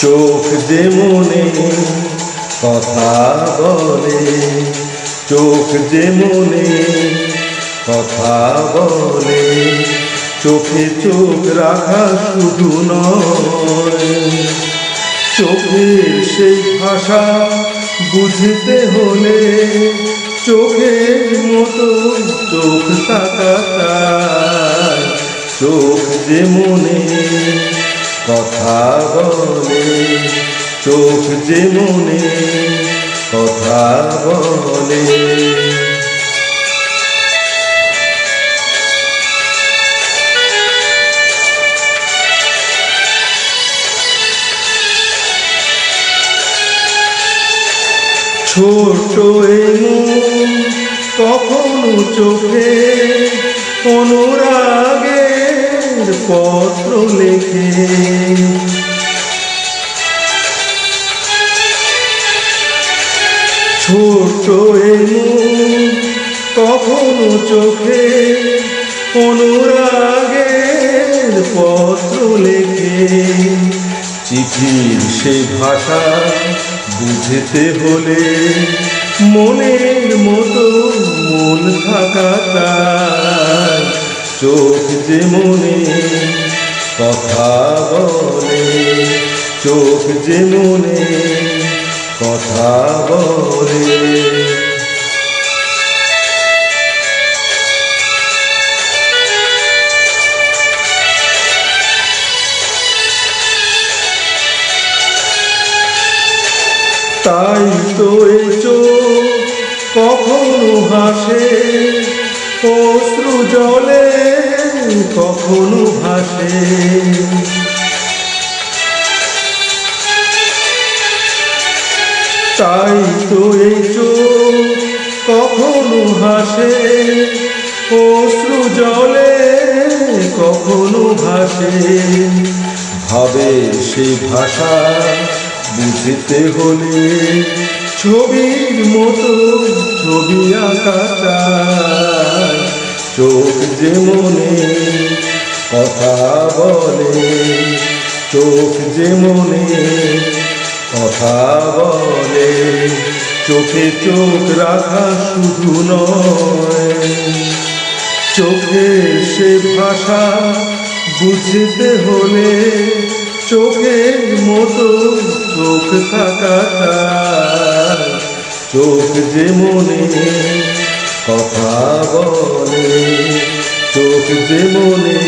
চোখ যে মনে কথা বলে, চোখ যে মনে কথা বলে, চোখে চোখ রাখা শুধু নয়, চোখের সেই ভাষা বুঝতে হলে চোখের মতো চোখ থাকা চাই। চোখ যে মনে কথা বলে, চোখ যে মনে কথা বলে। ছোট এই মন কখনো চোখে অনুরাগের পত্র লেখে, ছোট এই মন কখনো চোখে অনুরাগের পত্র লেখে। চিঠির সে ভাষা বুঝতে হলে মনের মতো মন থাকা চাই। চোখ যে মনে কথা বলে, চোখ যে মনে কথা বলে। তাই তো এই চোখ কখনো হাসে, অশ্রু জলে কখনো ভাসে। তাই তো এই চোখ কখনো হাসে, অশ্রু জলে কখনো ভাসে। ভাবের সেই ভাষা বুঝতে হলে ছবির মতো ছবি আঁকা চাই। চোখ যে মনে কথা বলে, চোখ যে মনে কথা বলে, চোখে চোখ রাখা শুধু নয়, চোখের সে ভাষা বুঝতে হলে চোখের মতো চোখ থাকা চাই। চোখ যে মনে কথা বলে, চোখ যে মনে